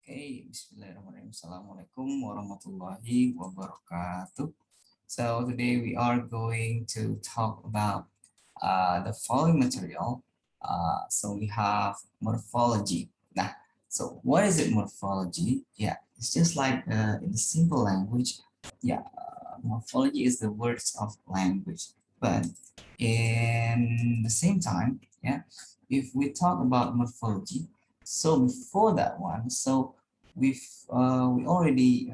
Okay, Bismillahirrahmanirrahim. Assalamualaikum warahmatullahi wabarakatuh. So today we are going to talk about the following material. So we have morphology. Now, so what is it morphology? Yeah, it's just like in the simple language. Yeah, morphology is the words of language. But in the same time, yeah, if we talk about morphology, so before that one, so we already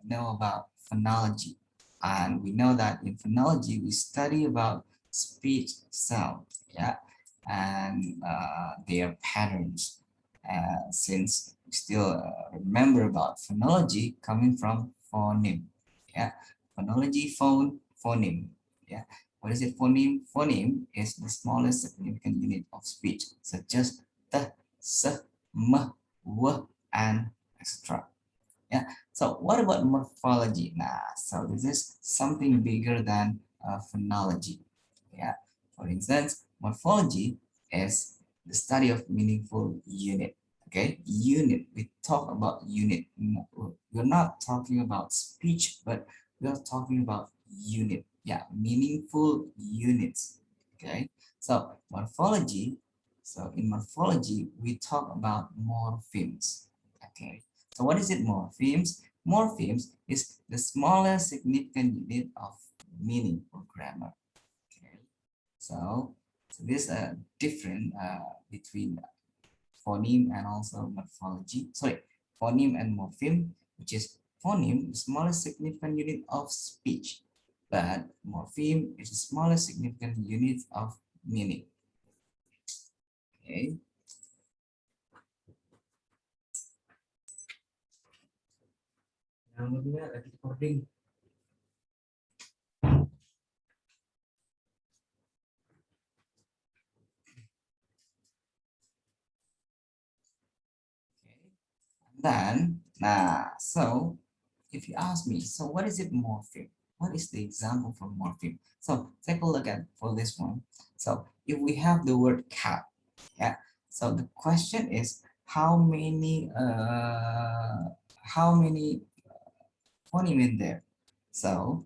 know about phonology, and we know that in phonology we study about speech sound, yeah, and their patterns. Since we still remember about phonology coming from phoneme, yeah, phonology, phoneme, yeah. What is it? Phoneme? Phoneme is the smallest significant unit of speech, such as the, s, m, w, and etc. Yeah. So what about morphology? Nah, so this is something bigger than phonology. Yeah. For instance, morphology is the study of meaningful unit. Okay, unit. We talk about unit. We're not talking about speech, but we're talking about unit. Yeah, meaningful units. Okay. So morphology. So in morphology, we talk about morphemes. Okay. So what is it, morphemes? Morphemes is the smallest significant unit of meaning or grammar. Okay. So there's a difference between phoneme and also morphology. Sorry, phoneme and morpheme, which is phoneme, the smallest significant unit of speech, but morpheme is the smallest significant unit of meaning. Okay. Yang kedua lagi recording. Okay. Then, so if you ask me, so what is it morpheme? What is the example for morpheme? So take a look at for this one. So if we have the word cat, yeah. So the question is how many phoneme in there? So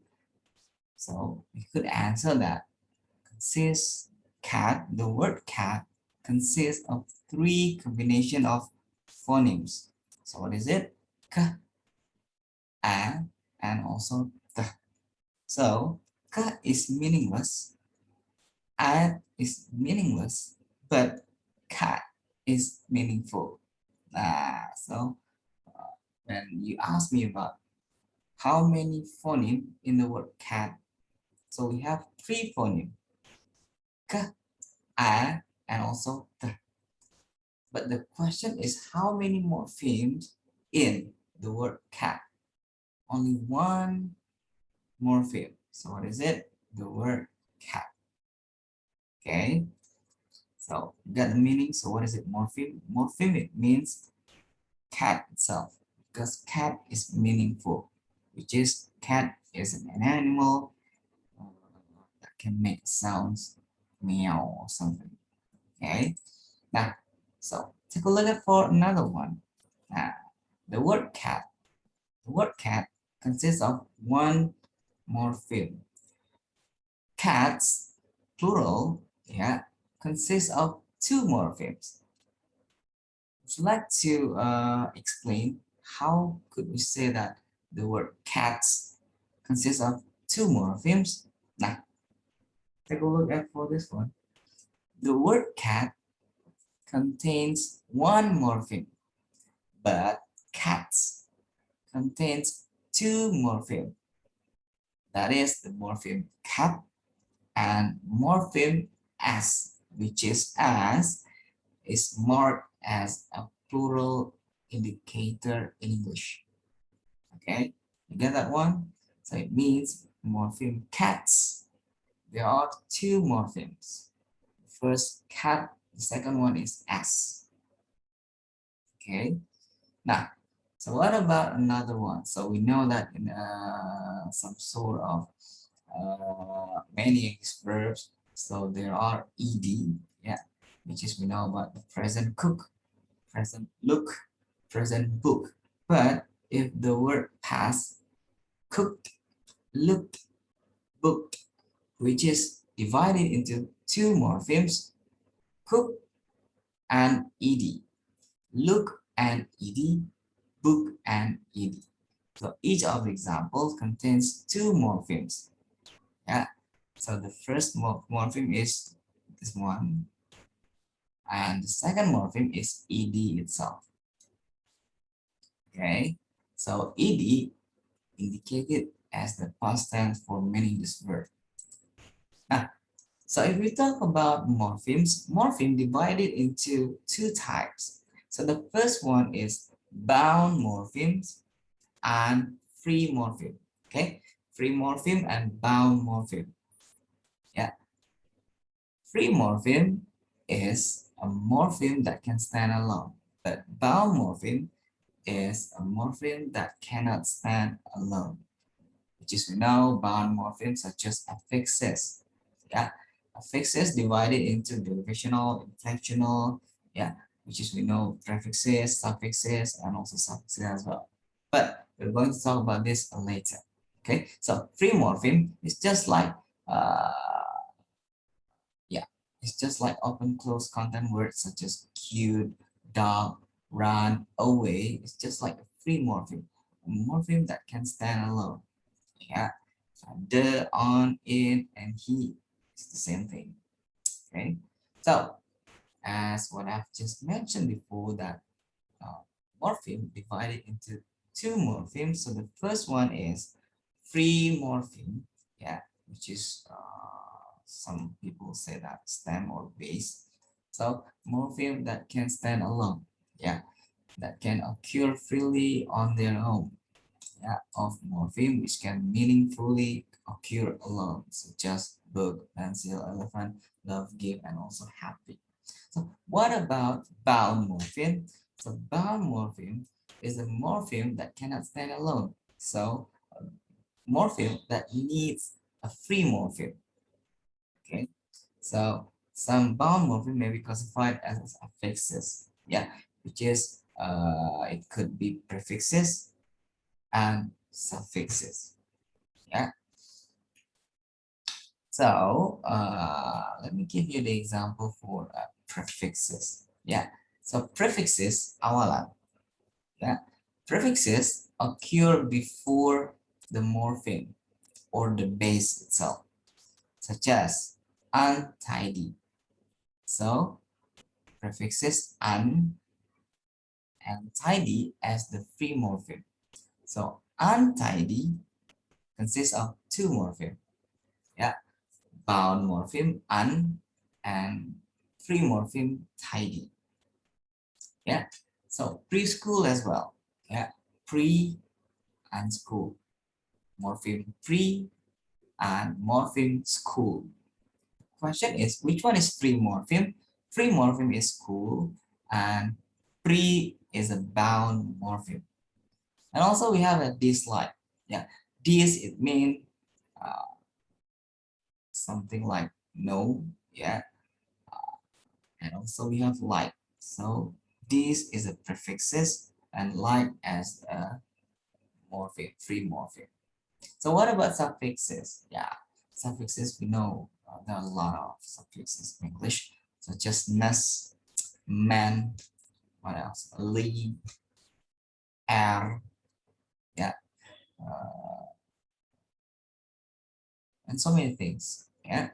we could answer that consists cat, the word cat consists of three combination of phonemes. So what is it? K, a, and also the. So ka is meaningless, a is meaningless, but cat is meaningful. So when you ask me about how many phoneme in the word cat, so we have three phoneme, k, a, and also the. But the question is how many morphemes in the word cat? Only one morpheme. So what is it? The word cat. Okay. So got the meaning. So what is it? Morpheme. Morphemic means cat itself, because cat is meaningful, which is cat is an animal that can make sounds, meow or something. Okay. Now, so take a look at for another one. The word cat. The word cat consists of one morpheme. Cats, plural, yeah, consists of two morphemes. Would you like to explain how could we say that the word cats consists of two morphemes? Now, take a look at for this one. The word cat contains one morpheme, but cats contains two morphemes. That is the morpheme cat and morpheme as, which is as, is marked as a plural indicator in English. Okay, you get that one? So it means morpheme cats. There are two morphemes. The first cat, the second one is as. Okay, now, so what about another one? So we know that in some sort of many verbs, so there are ed, yeah, which is we know about the present cook, present look, present book. But if the word past, cooked, looked, booked, which is divided into two morphemes, cook and ed, look and ed, book and ed. So each of the examples contains two morphemes. Yeah. So the first morpheme is this one, and the second morpheme is ed itself. Okay. So ed indicated as the past tense for meaning this verb. Now, so if we talk about morphemes, morpheme divided into two types. So the first one is bound morphemes and free morpheme. Okay, free morpheme and bound morpheme. Yeah, free morpheme is a morpheme that can stand alone, but bound morpheme is a morpheme that cannot stand alone, which is we know bound morphemes such as affixes. Yeah, affixes divided into derivational, inflectional, yeah, which is we know prefixes, suffixes, and also suffixes as well. But we're going to talk about this later. Okay, so free morpheme is just like yeah, it's just like open close content words such as cute, dog, run, away. It's just like a free morpheme, a morpheme that can stand alone. Yeah, the, on, in, and he. It's the same thing. Okay, so as what I've just mentioned before, that morpheme divided into two morphemes. So the first one is free morpheme, yeah, which is some people say that stem or base. So morpheme that can stand alone, yeah, that can occur freely on their own. Yeah, of morpheme which can meaningfully occur alone, such as book, pencil, elephant, love, give, and also happy. So what about bound morpheme? So bound morpheme is a morpheme that cannot stand alone. So a morpheme that needs a free morpheme. Okay, so some bound morpheme may be classified as affixes. Yeah, which is it could be prefixes and suffixes. Yeah. So let me give you the example for prefixes. Yeah. So prefixes awalan. Yeah. Prefixes occur before the morpheme or the base itself, such as untidy. So prefixes un and tidy as the free morpheme. So untidy consists of two morphemes. Yeah. Bound morpheme un and free morpheme tidy. Yeah. So preschool as well. Yeah. Pre and school. Morpheme pre and morpheme school. Question is, which one is free morpheme? Free morpheme is school and pre is a bound morpheme. And also we have a dislike. Yeah. This it means something like no. Yeah. And also we have like. So this is a prefixes and like as a morpheme, free morpheme. So what about suffixes? Yeah, suffixes we know there are a lot of suffixes in English, such as ness, man, what else? Li, er, yeah, uh, and so many things. Yeah,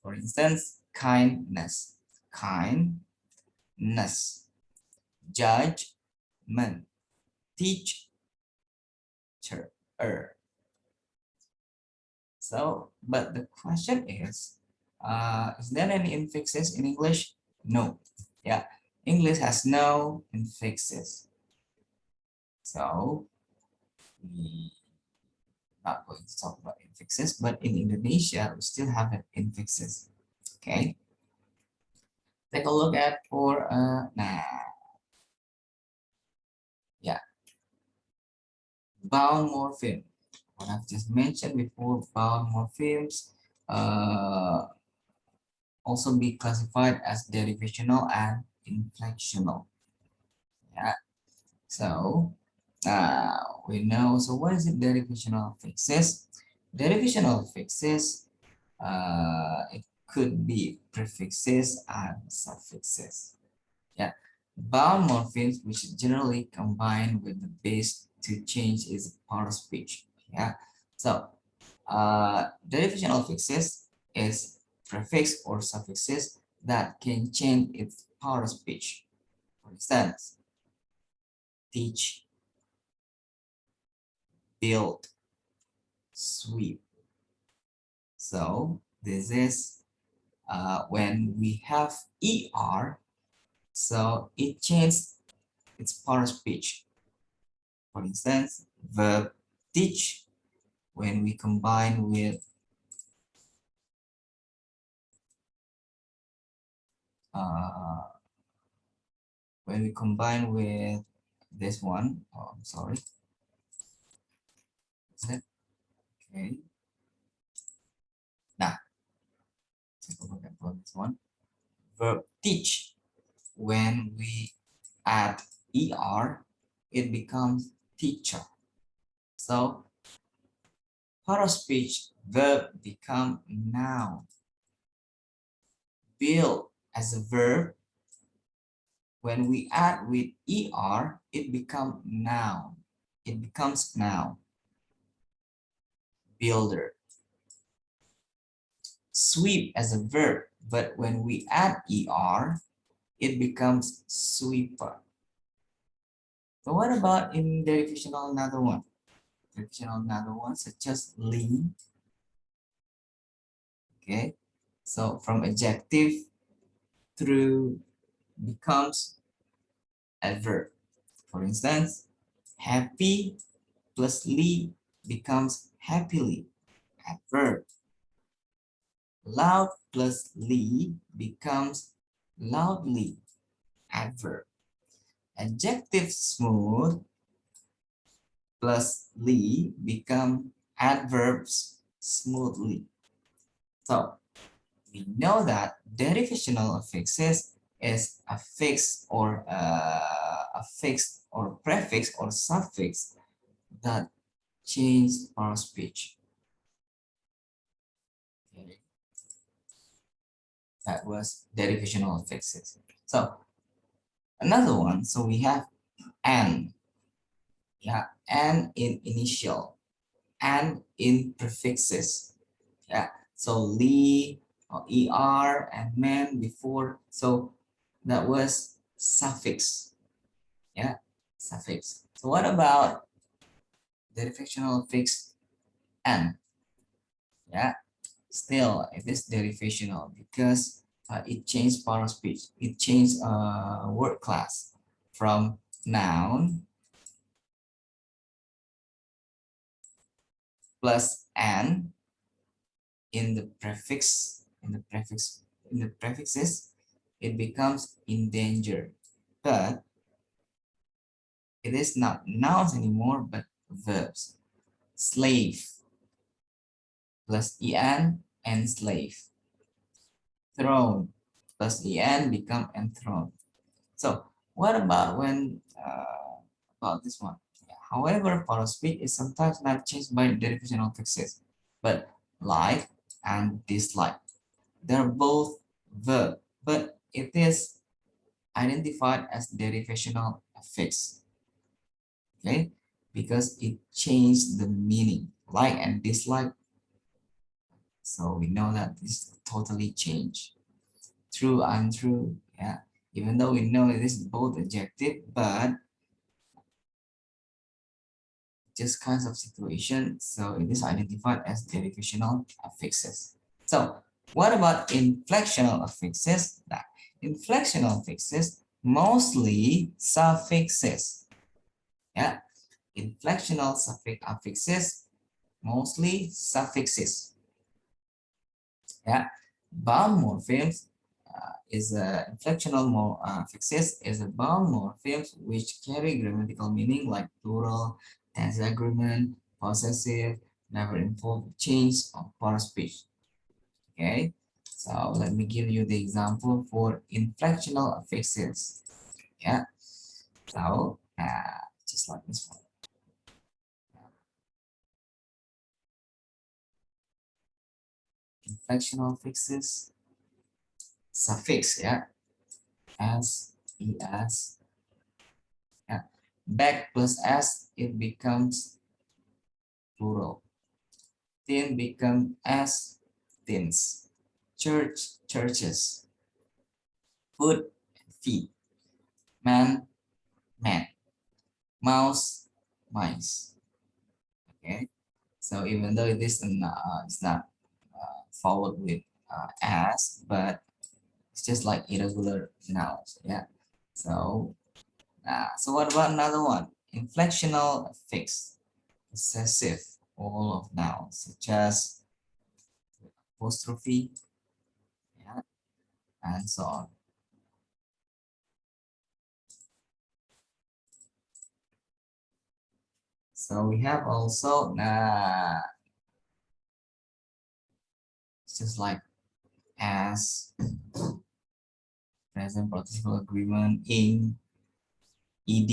for instance, kindness, kindness, judgment, teacher. So, but the question is there any infixes in English? No. Yeah, English has no infixes. So, we not going to talk about infixes, but in Indonesia, we still have an infixes. Okay. Take a look at for, yeah, bound morpheme. What I've just mentioned before, bound morphemes also be classified as derivational and inflectional. Yeah. So we know, so what is it, derivational fixes? Derivational fixes, it could be prefixes and suffixes. Yeah, bound morphemes which generally combine with the base to change its part of speech. Yeah, so derivational fixes is prefix or suffixes that can change its part of speech. For instance, teach, build, sweep. So this is when we have er, so it changes its part of speech. For instance, verb teach, when we combine with uh, this one, oh, I'm sorry, is it? Okay, now take a look at this one. Verb teach, when we add er, it becomes teacher. So part of speech, verb become noun. Build as a verb, when we add with er, it becomes noun. It becomes noun. Builder. Sweep as a verb, but when we add er, it becomes sweeper. So what about in derivational another one? Derivational another one such as lean. Okay, so from adjective through becomes adverb. For instance, happy plus ly becomes happily, adverb. Loud plus ly becomes loudly, adverb. Adjective smooth plus ly become adverbs smoothly. So we know that derivational affixes is a fixed or prefix or suffix that change our speech. Okay. That was derivational affixes. So another one, so we have and. Yeah, and in initial, and in prefixes. Yeah, so ly or er and man before, so that was suffix. Yeah, suffix. So what about derivational fix and? Yeah, still it is derivational because it changed part of speech. It changed word class from noun plus and in the prefixes, it becomes endangered. But it is not nouns anymore, but verbs. Slave plus en, enslave. Throne plus en become enthroned. So what about when about this one? However, part of speech is sometimes not changed by derivational fixes, but like and dislike. They're both verb, but it is identified as derivational affix. Okay, because it changed the meaning, like and dislike. So we know that this totally changed. True, untrue, yeah. Even though we know it is both adjective, but just kinds of situation, so it is identified as derivational affixes. So what about inflectional affixes? That inflectional affixes mostly suffixes. Yeah, inflectional affixes mostly suffixes. Yeah, bound morphemes is a inflectional affixes is a bound morphemes which carry grammatical meaning like plural, tense agreement, possessive, never involve change of part of speech. Okay, so let me give you the example for inflectional affixes. Yeah, so Just like this one. Inflectional fixes, suffix, yeah, s, es, yeah. Back plus s, it becomes plural. Thin become as thins. Church, churches. Foot, feet. Man, man. Mouse, mice. Okay. So even though it is it's not followed with as, but it's just like irregular nouns. Yeah. So so what about another one? Inflectional fix, possessive, all of nouns such as apostrophe, yeah, and so on. So we have also it's just like as, present participle agreement, in, ed,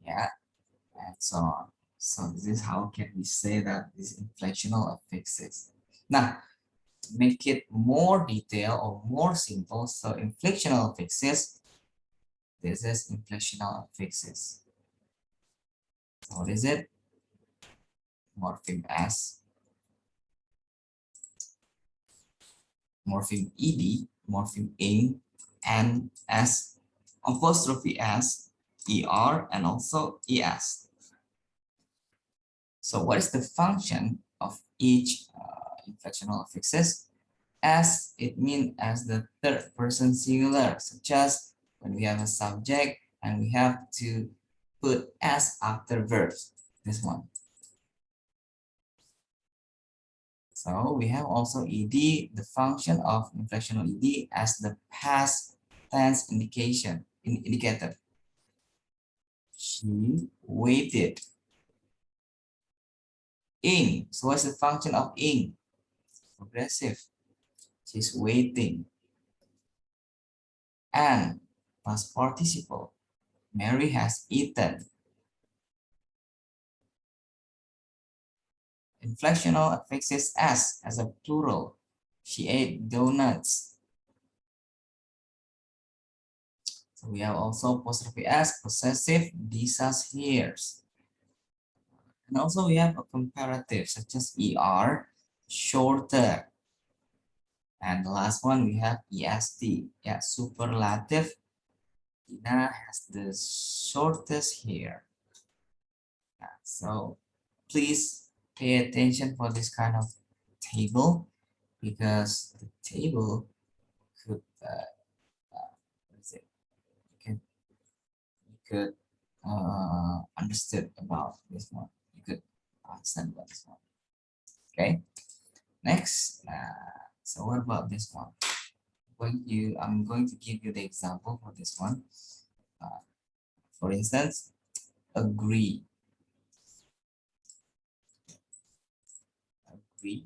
yeah, and so on. So this is how can we say that this inflectional affixes. Now, to make it more detailed or more simple, so inflectional affixes, this is inflectional affixes. So what is it? Morpheme s, morpheme ed, morpheme in, and s, apostrophe s, er, and also es. So what is the function of each inflectional affixes? As it means as the third person singular, such as when we have a subject and we have to put s after verbs. This one. So we have also ed, the function of inflectional ed as the past tense indicator. She waited. In. So what's the function of in? Progressive. She's waiting. And past participle. Mary has eaten. Inflectional affixes s as a plural. She ate donuts. So we have also apostrophe s, possessive, these are hairs. And also we have a comparative such as er, shorter. And the last one we have est, yeah, superlative. Ina has the shortest hair. Yeah, so please pay attention for this kind of table because the table could what is it? You could understand about this one. You could understand about this one. Okay. Next. So what about this one? I'm going to give you the example for this one. For instance, agree. Agree.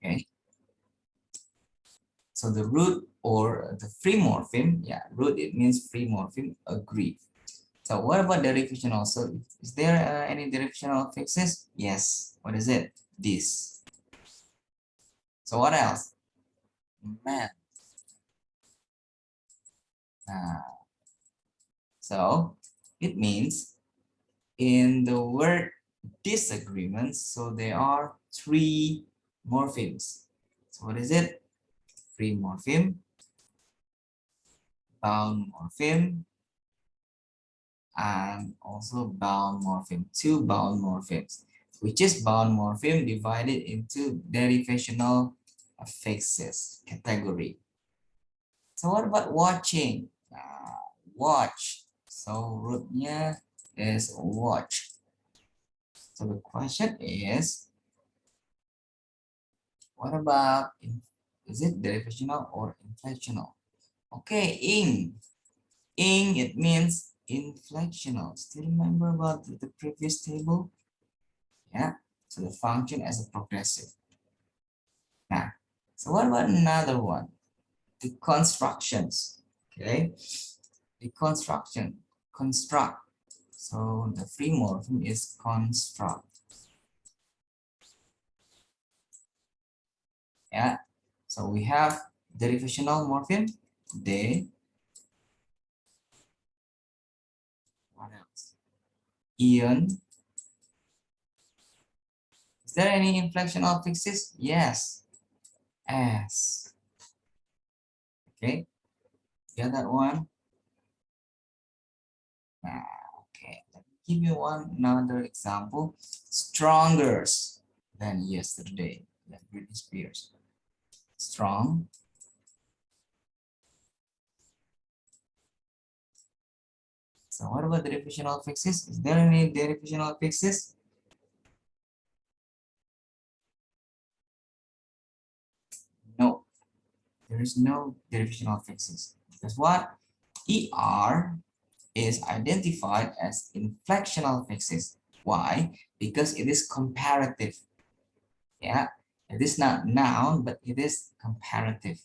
Okay. So the root or the free morpheme, yeah, root, it means free morpheme, agree. So what about derivation also? Is there any derivational fixes? Yes. What is it? This. So what else? Man. So it means in the word disagreements, so there are three morphemes. So what is it? Free morpheme, bound morpheme, and also bound morpheme, two bound morphemes, which is bound morpheme divided into derivational affixes category. So what about watching? Watch. So rootnya is watch. So the question is, what about, is it derivational or inflectional? Okay, ing, it means inflectional. Still remember about the previous table? Yeah, so the function as a progressive. Now, so what about another one? constructions. Okay, deconstruction, construct. So the free morpheme is construct. Yeah. So we have derivational morpheme, de. What else? Ion. Is there any inflectional fixes? Yes. S. Okay. Get that one? Okay. Let me give you another example. Stronger than yesterday. Like Britney Spears. Strong. So what about derivational fixes? Is there any derivational fixes? No, there is no derivational fixes. Because what? ER is identified as inflectional fixes. Why? Because it is comparative. Yeah, it is not noun, but it is comparative.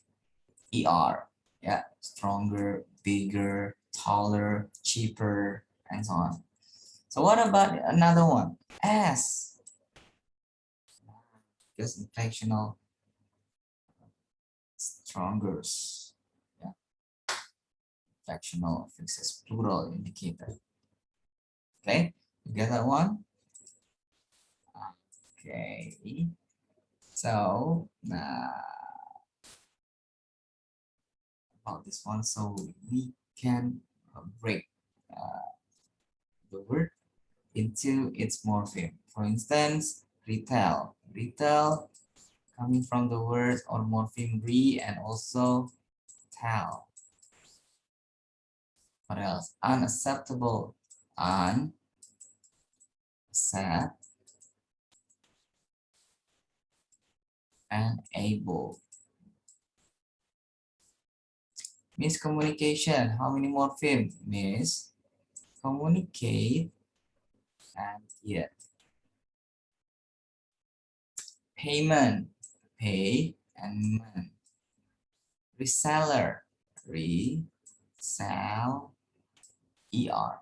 ER. Yeah, stronger, bigger, taller, cheaper, and so on. So what about another one? S. Because inflectional, stronger. Yeah, inflectional fixes, plural indicator. Okay, you get that one? Okay. So about this one, so we can break the word into its morpheme. For instance, retail. Retail coming from the word or morpheme re and also tell. What else? Unacceptable. Unaccept and able. Miscommunication. How many morpheme? Miss, communicate, and yet. Payment. Pay and man. Reseller. Resell. ER.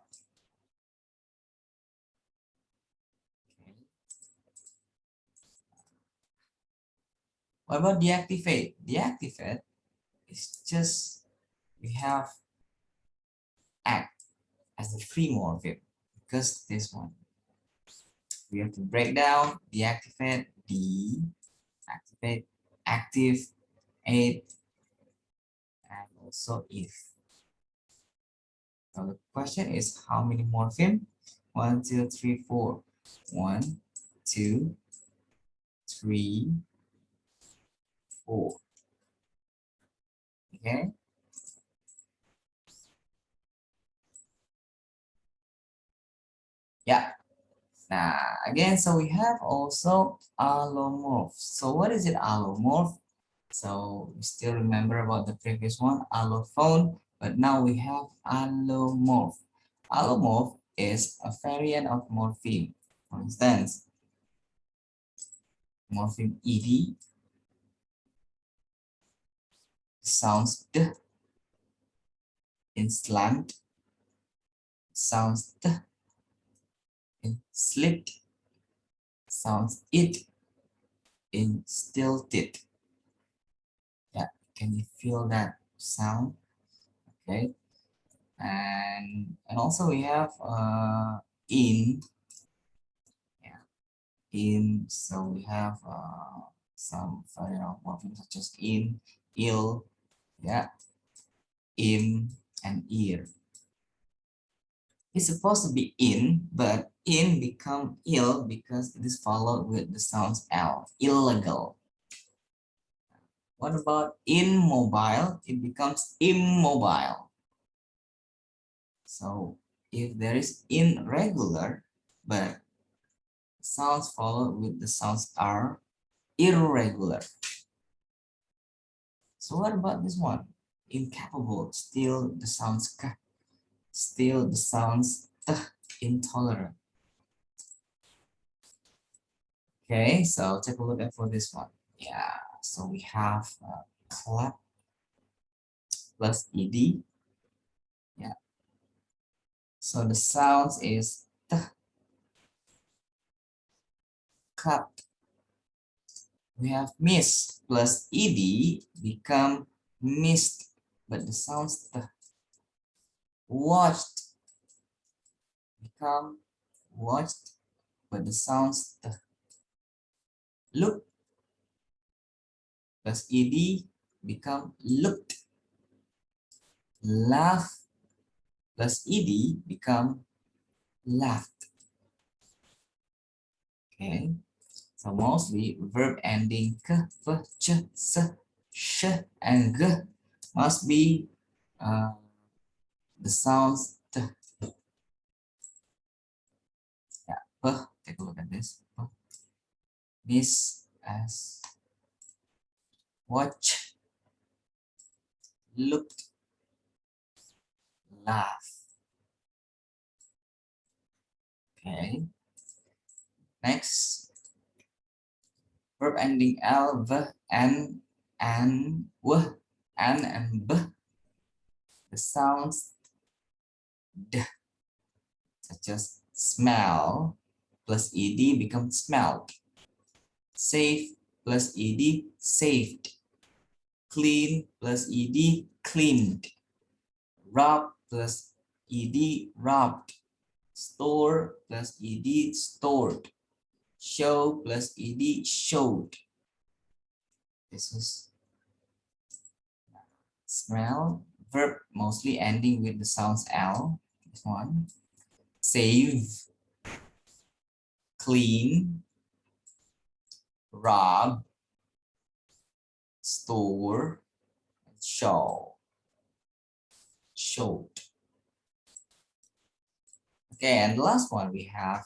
Okay. What about deactivate? Deactivate is just we have act as a free morpheme because this one we have to break down deactivate, deactivate, active, aid, and also if. So the question is how many morpheme? 1, 2, 3, 4. 1, 2, 3, 4. Okay. Yeah. Now again, so we have also allomorph. So what is it, allomorph? So we still remember about the previous one, allophone, but now we have allomorph. Allomorph is a variant of morpheme. For instance, morpheme ed sounds d, in slant sounds t, in slipped sounds it, in stilted. Yeah, can you feel that sound? Okay, and also we have in. Yeah, in, so we have some morphemes such as in, ill, yeah, in, and ear. It's supposed to be in, but in become ill because it is followed with the sounds L, illegal. What about immobile? It becomes immobile. So if there is irregular, but sounds followed with the sounds R, irregular. So what about this one? Incapable, still the sounds k, still the sounds t, intolerant. Okay, so take a look at for this one. Yeah, so we have clap, plus ed. Yeah. So the sounds is t, cup. We have miss plus ed become missed, but the sounds t. Watched become watched, but the sounds t. Look plus ed become looked. Laugh plus ed become laughed. Okay, so mostly verb ending k, v, ch, s, sh, and g must be the sounds t. Yeah, p. Take a look at this. P. Miss as watch, looked, laugh. Okay, next verb ending l, v, n, and w, n, and b. The sounds d, such as smell plus ed becomes smelled. Save plus ed saved. Clean plus ed cleaned. Rub plus ed rubbed. Store plus ed stored. Show plus ed showed. This is smell, verb mostly ending with the sounds l. This one. Save, clean, rub, store, show, showed. Okay, and the last one we have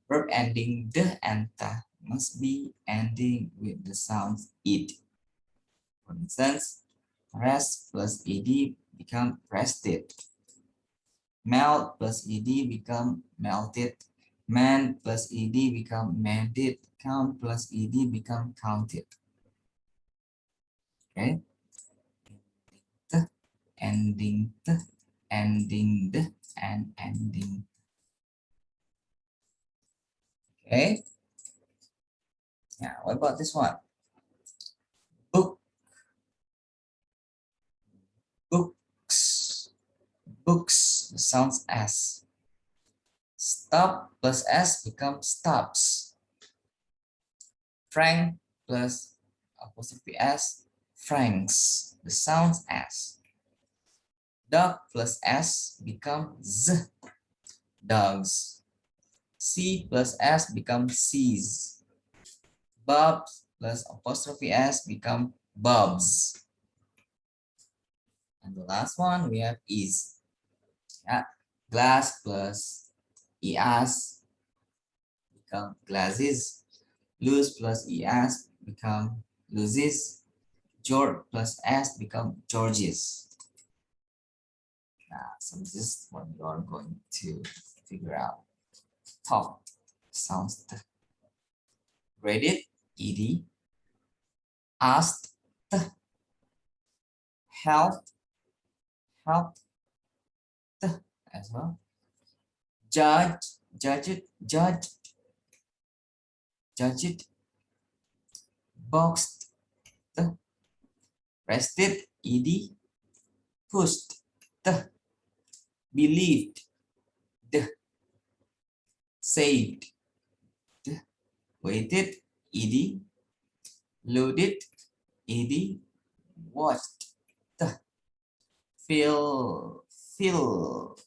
verb ending the and ta must be ending with the sounds it. For instance, rest plus ed become rested. Melt plus ed become melted. Man plus ed become mended. Count plus ed become counted. Okay. The, ending the, ending the, and ending. Okay. Now, what about this one? Book, books, books. The sounds s. Stop plus s becomes stops. Frank plus apostrophe s, franks. The sounds s. Dog plus s becomes z, dogs. C plus s becomes seas. Bob plus apostrophe s become bobs. And the last one we have is. Yeah. Glass plus es become glasses. Lose plus es become loses. George plus s become Georges. So this is what you are going to figure out. Talk sounds graded ed, asked helped helped as well. Judge, judge it, judge it. Boxed, rested ed, pushed, believed, saved, waited ed, loaded ed, watched, filled, filled,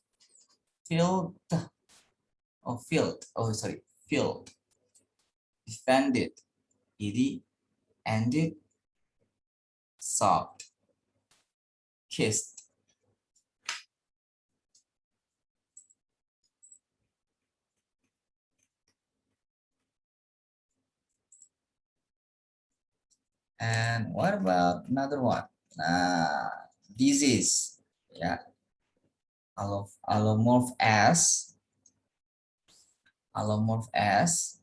or filled, oh sorry, filled, defended ed, ended, sobbed, kissed. And what about another one? Disease. Yeah. Allomorph as. Allomorph as.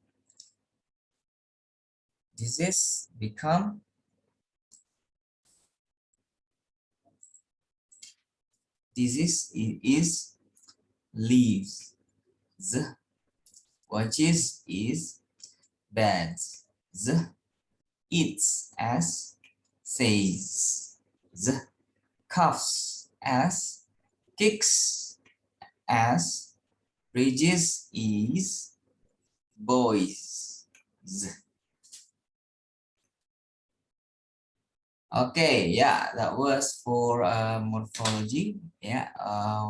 Disease become is leaves. Z. Watches is beds. Z. Eats as says. Z. Coughs as kicks as bridges is boys. Z. Okay, yeah, that was for morphology. Yeah,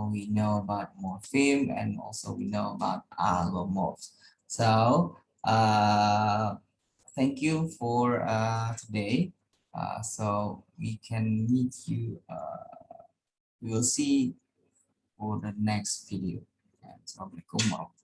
we know about morpheme and also we know about allomorphs. So, thank you for today. So we can meet you. We will see for the next video. Assalamualaikum warahmatullahi wabarakatuh.